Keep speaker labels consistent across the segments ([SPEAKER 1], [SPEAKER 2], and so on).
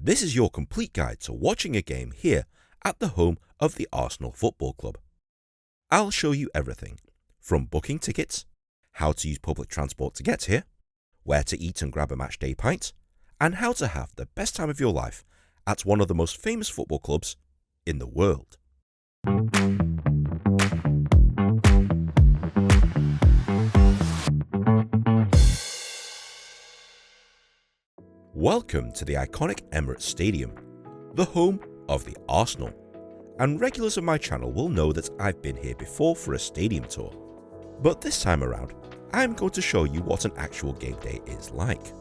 [SPEAKER 1] This is your complete guide to watching a game here at the home of the Arsenal Football Club. I'll show you everything, from booking tickets, how to use public transport to get here, where to eat and grab a matchday pint, and how to have the best time of your life at one of the most famous football clubs in the world. Welcome to the iconic Emirates Stadium, the home of the Arsenal, and regulars of my channel will know that I've been here before for a stadium tour. But this time around, I'm going to show you what an actual game day is like.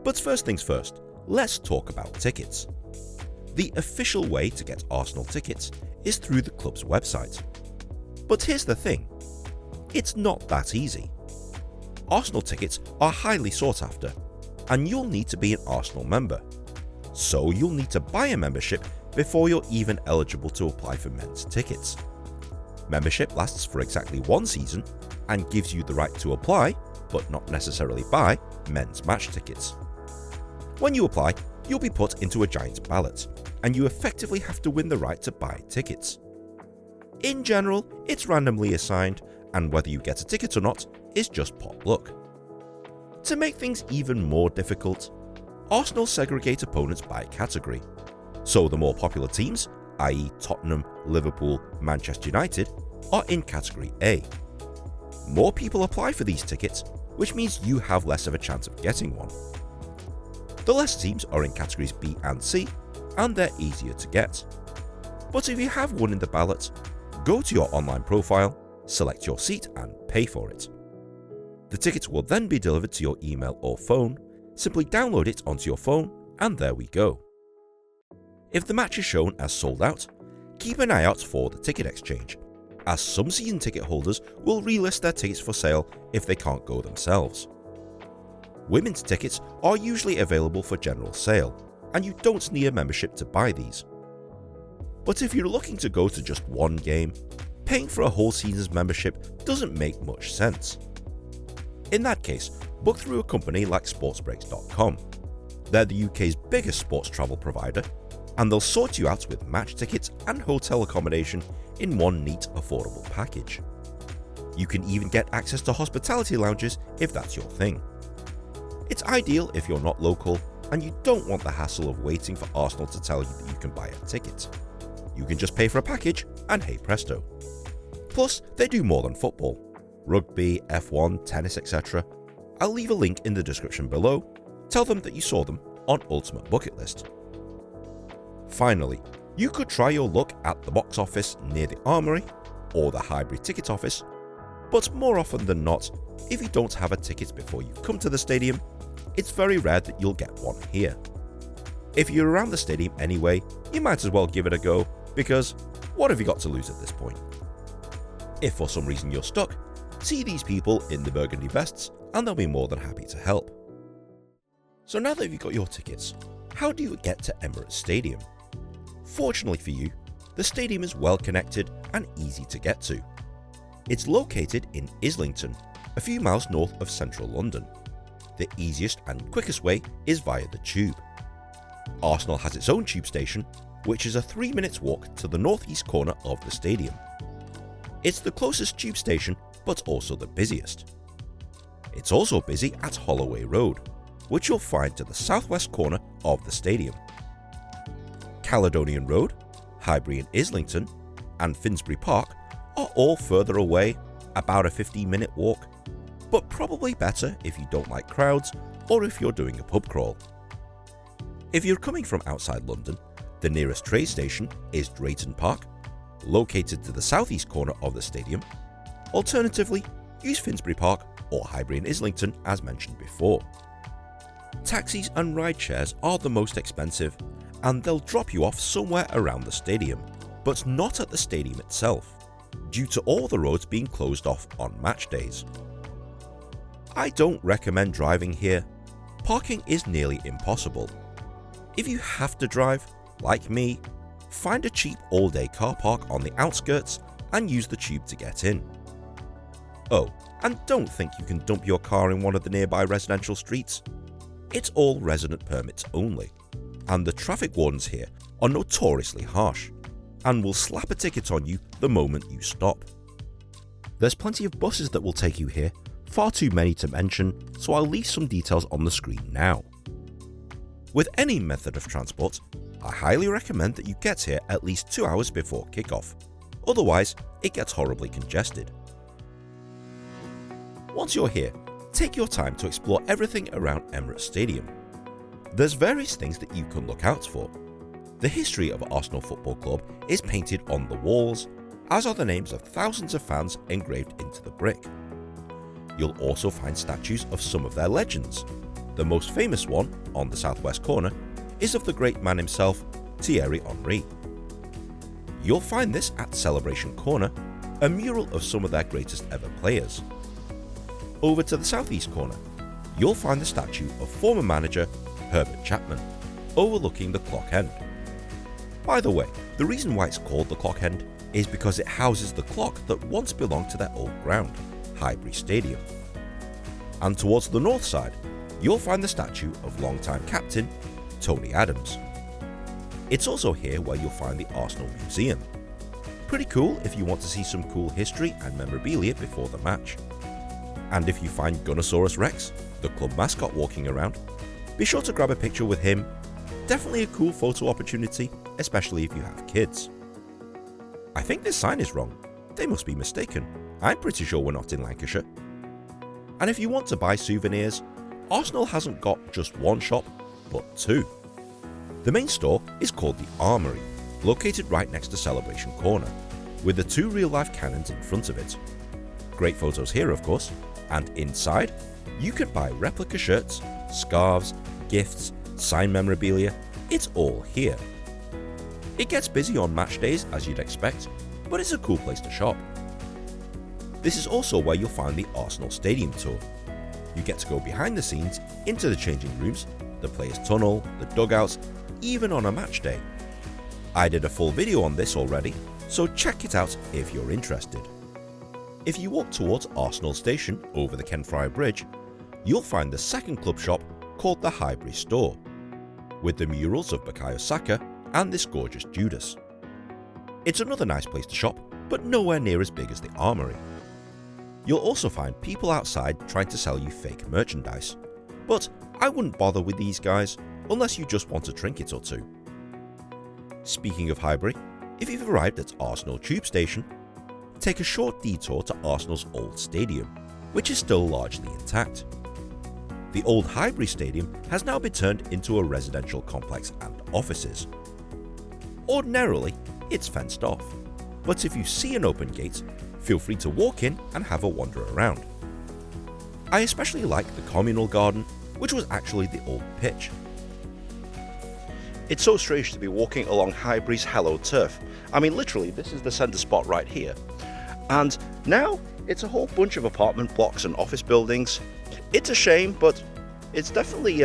[SPEAKER 1] But first things first, let's talk about tickets. The official way to get Arsenal tickets is through the club's website. But here's the thing, it's not that easy. Arsenal tickets are highly sought after, and you'll need to be an Arsenal member. So you'll need to buy a membership before you're even eligible to apply for men's tickets. Membership lasts for exactly one season and gives you the right to apply, but not necessarily buy, men's match tickets. When you apply, you'll be put into a giant ballot, and you effectively have to win the right to buy tickets. In general, it's randomly assigned, and whether you get a ticket or not is just pot luck. To make things even more difficult, Arsenal segregate opponents by category. So the more popular teams, i.e. Tottenham, Liverpool, Manchester United, are in category A. More people apply for these tickets, which means you have less of a chance of getting one. The lesser teams are in categories B and C, and they're easier to get. But if you have won in the ballot, go to your online profile, select your seat and pay for it. The tickets will then be delivered to your email or phone. Simply download it onto your phone, and there we go. If the match is shown as sold out, keep an eye out for the ticket exchange, as some season ticket holders will relist their tickets for sale if they can't go themselves. Women's tickets are usually available for general sale, and you don't need a membership to buy these. But if you're looking to go to just one game, paying for a whole season's membership doesn't make much sense. In that case, book through a company like sportsbreaks.com. They're the UK's biggest sports travel provider, and they'll sort you out with match tickets and hotel accommodation in one neat, affordable package. You can even get access to hospitality lounges if that's your thing. It's ideal if you're not local and you don't want the hassle of waiting for Arsenal to tell you that you can buy a ticket. You can just pay for a package and hey presto. Plus, they do more than football. Rugby, F1, tennis, etc. I'll leave a link in the description below. Tell them that you saw them on Ultimate Bucket List. Finally, you could try your luck at the box office near the Armoury or the Highbury ticket office, but more often than not, if you don't have a ticket before you come to the stadium, it's very rare that you'll get one here. If you're around the stadium anyway, you might as well give it a go, because what have you got to lose at this point? If for some reason you're stuck, see these people in the burgundy vests and they'll be more than happy to help. So now that you've got your tickets, how do you get to Emirates Stadium? Fortunately for you, the stadium is well connected and easy to get to. It's located in Islington, a few miles north of central London. The easiest and quickest way is via the tube. Arsenal has its own tube station, which is a 3-minute walk to the northeast corner of the stadium. It's the closest tube station, but also the busiest. It's also busy at Holloway Road, which you'll find to the southwest corner of the stadium. Caledonian Road, Highbury and Islington, and Finsbury Park are all further away, about a 15-minute walk, but probably better if you don't like crowds or if you're doing a pub crawl. If you're coming from outside London, the nearest train station is Drayton Park, located to the southeast corner of the stadium. Alternatively, use Finsbury Park or Highbury and Islington as mentioned before. Taxis and ride shares are the most expensive, and they'll drop you off somewhere around the stadium, but not at the stadium itself, due to all the roads being closed off on match days. I don't recommend driving here. Parking is nearly impossible. If you have to drive, like me, find a cheap all-day car park on the outskirts and use the tube to get in. Oh, and don't think you can dump your car in one of the nearby residential streets. It's all resident permits only, and the traffic wardens here are notoriously harsh and will slap a ticket on you the moment you stop. There's plenty of buses that will take you here, far too many to mention, so I'll leave some details on the screen now. With any method of transport, I highly recommend that you get here at least 2 hours before kickoff, otherwise it gets horribly congested. Once you're here, take your time to explore everything around Emirates Stadium. There's various things that you can look out for. The history of Arsenal Football Club is painted on the walls, as are the names of thousands of fans engraved into the brick. You'll also find statues of some of their legends. The most famous one, on the southwest corner, is of the great man himself, Thierry Henry. You'll find this at Celebration Corner, a mural of some of their greatest ever players. Over to the southeast corner, you'll find the statue of former manager Herbert Chapman, overlooking the clock end. By the way, the reason why it's called the clock end is because it houses the clock that once belonged to their old ground, Highbury Stadium. And towards the north side, you'll find the statue of longtime captain Tony Adams. It's also here where you'll find the Arsenal Museum. Pretty cool if you want to see some cool history and memorabilia before the match. And if you find Gunnosaurus Rex, the club mascot, walking around, be sure to grab a picture with him. Definitely a cool photo opportunity, especially if you have kids. I think this sign is wrong. They must be mistaken. I'm pretty sure we're not in Lancashire. And if you want to buy souvenirs, Arsenal hasn't got just one shop, but two. The main store is called the Armoury, located right next to Celebration Corner, with the two real-life cannons in front of it. Great photos here, of course, and inside, you can buy replica shirts, scarves, gifts, signed memorabilia. It's all here. It gets busy on match days as you'd expect, but it's a cool place to shop. This is also where you'll find the Arsenal Stadium tour. You get to go behind the scenes into the changing rooms, the players' tunnel, the dugouts, even on a match day. I did a full video on this already, so check it out if you're interested. If you walk towards Arsenal Station over the Ken Friar Bridge, you'll find the second club shop called the Highbury Store, with the murals of Bukayo Saka and this gorgeous Judas. It's another nice place to shop, but nowhere near as big as the Armoury. You'll also find people outside trying to sell you fake merchandise, but I wouldn't bother with these guys unless you just want a trinket or two. Speaking of Highbury, if you've arrived at Arsenal Tube Station, take a short detour to Arsenal's old stadium, which is still largely intact. The old Highbury Stadium has now been turned into a residential complex and offices. Ordinarily, it's fenced off, but if you see an open gate, feel free to walk in and have a wander around. I especially like the communal garden, which was actually the old pitch.
[SPEAKER 2] It's so strange to be walking along Highbury's hallowed turf. I mean, literally, this is the centre spot right here. And now it's a whole bunch of apartment blocks and office buildings. It's a shame, but it's definitely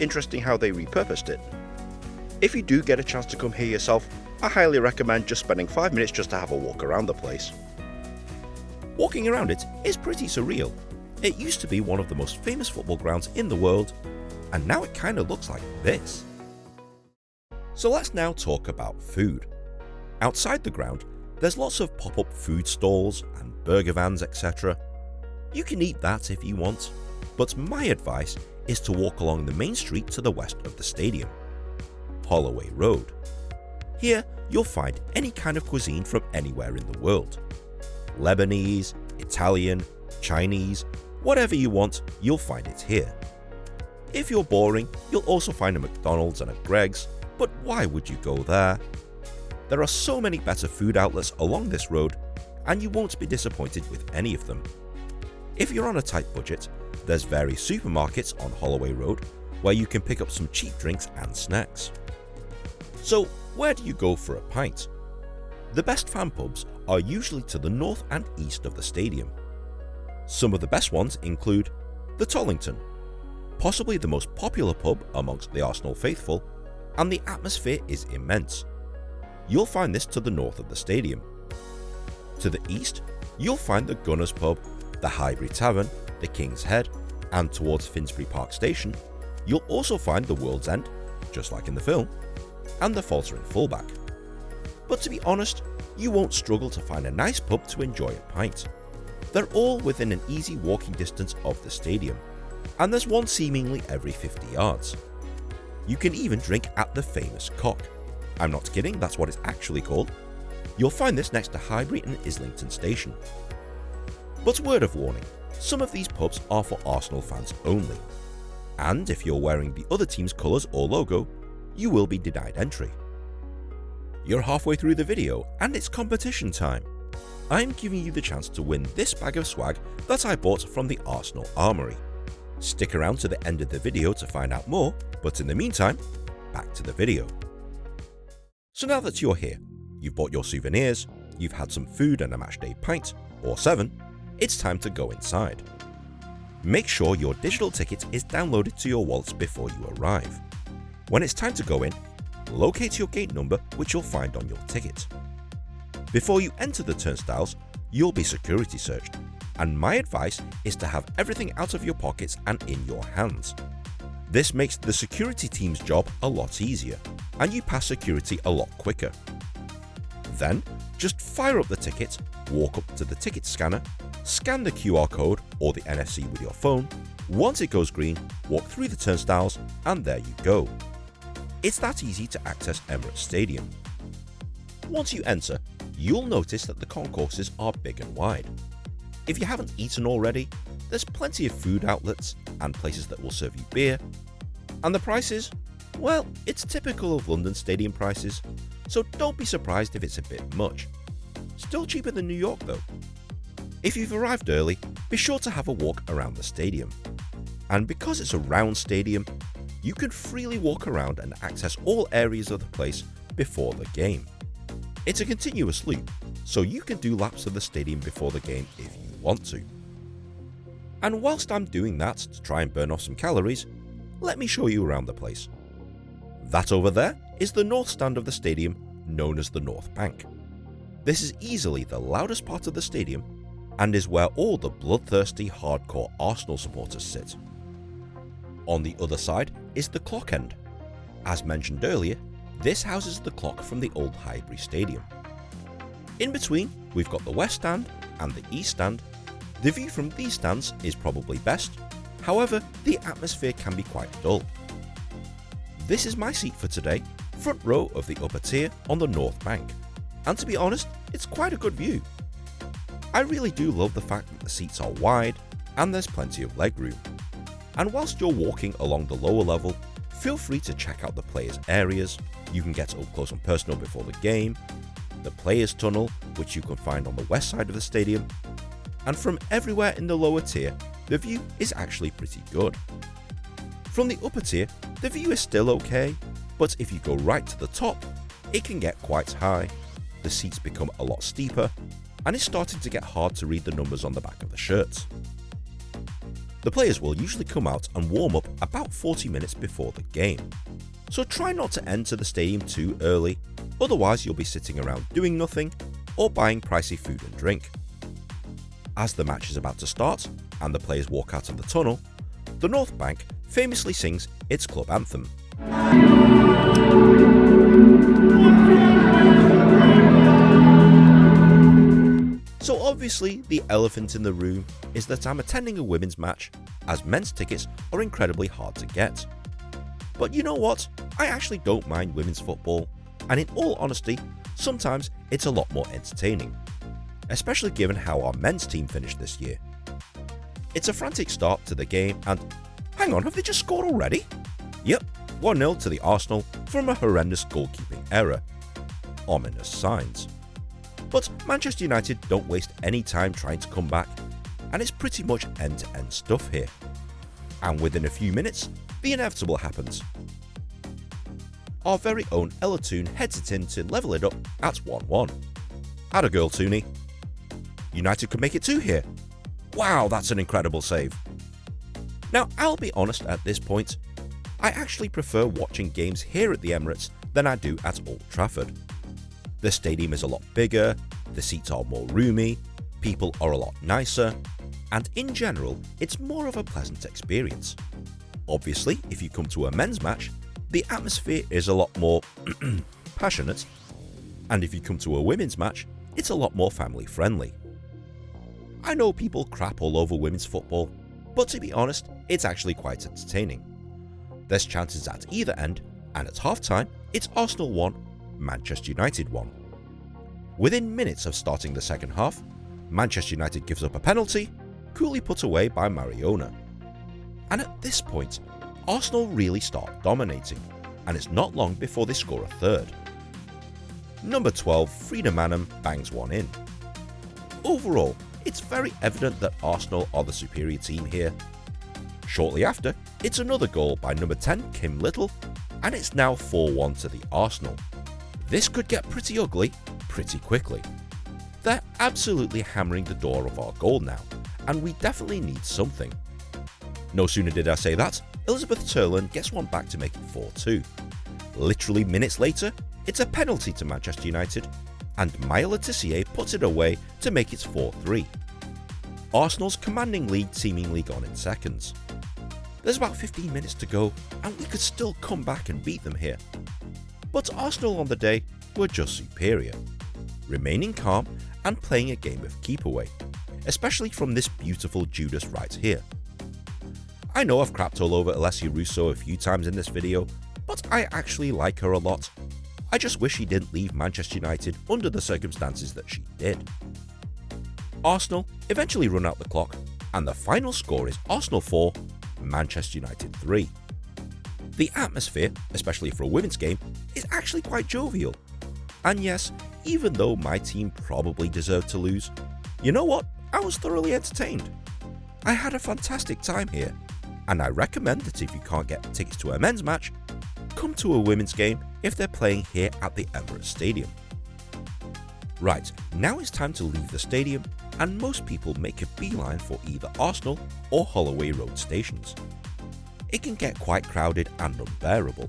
[SPEAKER 2] interesting how they repurposed it. If you do get a chance to come here yourself, I highly recommend just spending 5 minutes just to have a walk around the place.
[SPEAKER 1] Walking around it is pretty surreal. It used to be one of the most famous football grounds in the world, and now it kind of looks like this. So let's now talk about food. Outside the ground, there's lots of pop-up food stalls and burger vans, etc. You can eat that if you want, but my advice is to walk along the main street to the west of the stadium, Holloway Road. Here, you'll find any kind of cuisine from anywhere in the world. Lebanese, Italian, Chinese, whatever you want, you'll find it here. If you're boring, you'll also find a McDonald's and a Greggs, but why would you go there? There are so many better food outlets along this road, and you won't be disappointed with any of them. If you're on a tight budget, there's various supermarkets on Holloway Road where you can pick up some cheap drinks and snacks. So, where do you go for a pint? The best fan pubs are usually to the north and east of the stadium. Some of the best ones include the Tollington, possibly the most popular pub amongst the Arsenal faithful, and the atmosphere is immense. You'll find this to the north of the stadium. To the east, you'll find the Gunners Pub, the Highbury Tavern, the King's Head, and towards Finsbury Park Station, you'll also find the World's End, just like in the film, and the faltering fullback. But to be honest, you won't struggle to find a nice pub to enjoy a pint. They're all within an easy walking distance of the stadium, and there's one seemingly every 50 yards. You can even drink at the famous Cock. I'm not kidding, that's what it's actually called. You'll find this next to Highbury and Islington Station. But word of warning, some of these pubs are for Arsenal fans only, and if you're wearing the other team's colours or logo, you will be denied entry. You're halfway through the video and it's competition time. I'm giving you the chance to win this bag of swag that I bought from the Arsenal Armoury. Stick around to the end of the video to find out more, but in the meantime, back to the video. So now that you're here, you've bought your souvenirs, you've had some food and a matchday pint, or 7, it's time to go inside. Make sure your digital ticket is downloaded to your wallets before you arrive. When it's time to go in, locate your gate number which you'll find on your ticket. Before you enter the turnstiles, you'll be security searched, and my advice is to have everything out of your pockets and in your hands. This makes the security team's job a lot easier, and you pass security a lot quicker. Then, just fire up the ticket, walk up to the ticket scanner, scan the QR code or the NFC with your phone. Once it goes green, walk through the turnstiles, and there you go. It's that easy to access Emirates Stadium. Once you enter, you'll notice that the concourses are big and wide. If you haven't eaten already, there's plenty of food outlets and places that will serve you beer. And the prices? Well, it's typical of London stadium prices, so don't be surprised if it's a bit much. Still cheaper than New York though. If you've arrived early, be sure to have a walk around the stadium. And because it's a round stadium, you can freely walk around and access all areas of the place before the game. It's a continuous loop, so you can do laps of the stadium before the game if you want to. And whilst I'm doing that to try and burn off some calories, let me show you around the place. That over there is the north stand of the stadium, known as the North Bank. This is easily the loudest part of the stadium and is where all the bloodthirsty hardcore Arsenal supporters sit. On the other side is the clock end. As mentioned earlier, this houses the clock from the old Highbury Stadium. In between, we've got the west stand and the east stand. The view from these stands is probably best, however, the atmosphere can be quite dull. This is my seat for today, front row of the upper tier on the North Bank, and to be honest, it's quite a good view. I really do love the fact that the seats are wide and there's plenty of legroom. And whilst you're walking along the lower level, feel free to check out the players' areas. You can get up close and personal before the game, the players' tunnel, which you can find on the west side of the stadium, and from everywhere in the lower tier, the view is actually pretty good. From the upper tier, the view is still okay, but if you go right to the top, it can get quite high, the seats become a lot steeper, and it's starting to get hard to read the numbers on the back of the shirts. The players will usually come out and warm up about 40 minutes before the game, so try not to enter the stadium too early, otherwise you'll be sitting around doing nothing or buying pricey food and drink. As the match is about to start and the players walk out of the tunnel, the North Bank famously sings its club anthem. So obviously the elephant in the room is that I'm attending a women's match, as men's tickets are incredibly hard to get. But you know what, I actually don't mind women's football, and in all honesty, sometimes it's a lot more entertaining, especially given how our men's team finished this year. It's a frantic start to the game and, hang on, have they just scored already? Yep, 1-0 to the Arsenal from a horrendous goalkeeping error. Ominous signs. But Manchester United don't waste any time trying to come back, and it's pretty much end-to-end stuff here. And within a few minutes, the inevitable happens. Our very own Ella Toon heads it in to level it up at 1-1. Atta girl, Tooney. United could make it 2 here. Wow, that's an incredible save. Now, I'll be honest at this point, I actually prefer watching games here at the Emirates than I do at Old Trafford. The stadium is a lot bigger, the seats are more roomy, people are a lot nicer, and in general, it's more of a pleasant experience. Obviously, if you come to a men's match, the atmosphere is a lot more passionate, and if you come to a women's match, it's a lot more family friendly. I know people crap all over women's football, but to be honest, it's actually quite entertaining. There's chances at either end, and at half time, it's Arsenal 1, Manchester United 1. Within minutes of starting the second half, Manchester United gives up a penalty, coolly put away by Mariona. And at this point, Arsenal really start dominating, and it's not long before they score a third. Number 12, Frida Manum bangs one in. Overall, it's very evident that Arsenal are the superior team here. Shortly after, it's another goal by number 10, Kim Little, and it's now 4-1 to the Arsenal. This could get pretty ugly pretty quickly. They're absolutely hammering the door of our goal now, and we definitely need something. No sooner did I say that, Elizabeth Turlin gets one back to make it 4-2. Literally minutes later, it's a penalty to Manchester United, and Maya Letitia puts it away to make it 4-3. Arsenal's commanding lead seemingly gone in seconds. There's about 15 minutes to go, and we could still come back and beat them here. But Arsenal on the day were just superior, remaining calm and playing a game of keep away, especially from this beautiful Judas right here. I know I've crapped all over Alessia Russo a few times in this video, but I actually like her a lot. I just wish she didn't leave Manchester United under the circumstances that she did. Arsenal eventually run out the clock, and the final score is Arsenal 4, Manchester United 3. The atmosphere, especially for a women's game, is actually quite jovial. And yes, even though my team probably deserved to lose, you know what? I was thoroughly entertained. I had a fantastic time here, and I recommend that if you can't get tickets to a men's match, come to a women's game if they're playing here at the Emirates Stadium. Right, now it's time to leave the stadium, and most people make a beeline for either Arsenal or Holloway Road stations. It can get quite crowded and unbearable,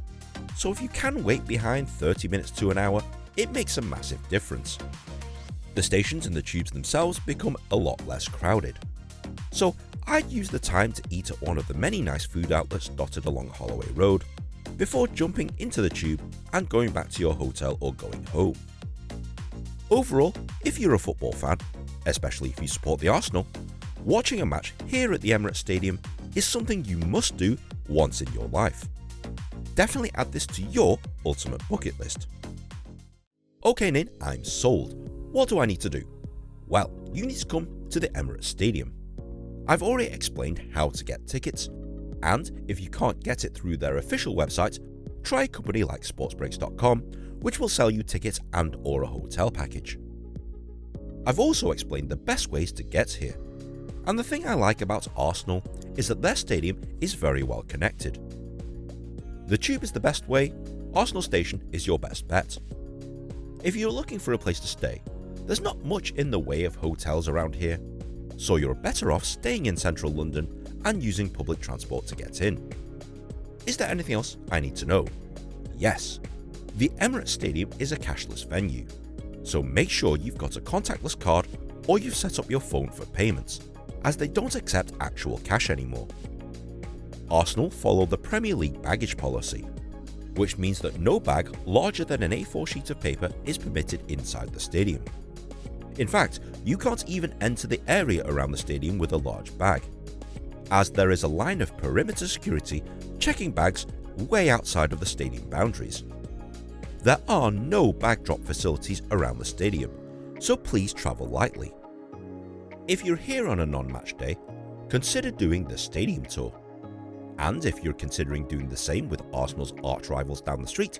[SPEAKER 1] so if you can wait behind 30 minutes to an hour, it makes a massive difference. The stations and the tubes themselves become a lot less crowded. So I'd use the time to eat at one of the many nice food outlets dotted along Holloway Road, before jumping into the tube and going back to your hotel or going home. Overall, if you're a football fan, especially if you support the Arsenal, watching a match here at the Emirates Stadium is something you must do once in your life. Definitely add this to your ultimate bucket list. Okay Nin, I'm sold. What do I need to do? Well, you need to come to the Emirates Stadium. I've already explained how to get tickets, and if you can't get it through their official website, try a company like sportsbreaks.com, which will sell you tickets and or a hotel package. I've also explained the best ways to get here, and the thing I like about Arsenal is that their stadium is very well connected. The tube is the best way, Arsenal Station is your best bet. If you're looking for a place to stay, there's not much in the way of hotels around here, so you're better off staying in central London and using public transport to get in. Is there anything else I need to know? Yes, the Emirates Stadium is a cashless venue, so make sure you've got a contactless card or you've set up your phone for payments, as they don't accept actual cash anymore. Arsenal follow the Premier League baggage policy, which means that no bag larger than an A4 sheet of paper is permitted inside the stadium. In fact, you can't even enter the area around the stadium with a large bag, as there is a line of perimeter security checking bags way outside of the stadium boundaries. There are no bag drop facilities around the stadium, so please travel lightly. If you're here on a non-match day, consider doing the stadium tour. And if you're considering doing the same with Arsenal's arch rivals down the street,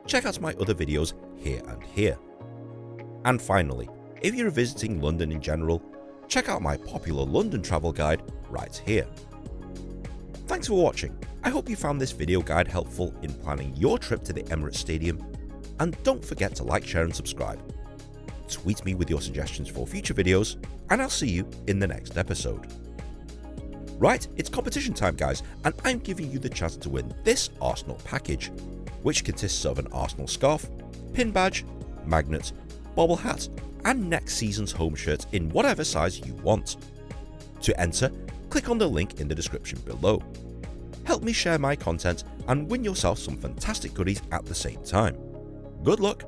[SPEAKER 1] check out my other videos here and here. And finally, if you're visiting London in general, check out my popular London travel guide right here. Thanks for watching. I hope you found this video guide helpful in planning your trip to the Emirates Stadium, and don't forget to like, share and subscribe. Tweet me with your suggestions for future videos, and I'll see you in the next episode. Right, it's competition time guys, and I'm giving you the chance to win this Arsenal package, which consists of an Arsenal scarf, pin badge, magnet, bobble hat, and next season's home shirt in whatever size you want. To enter, click on the link in the description below. Help me share my content and win yourself some fantastic goodies at the same time. Good luck!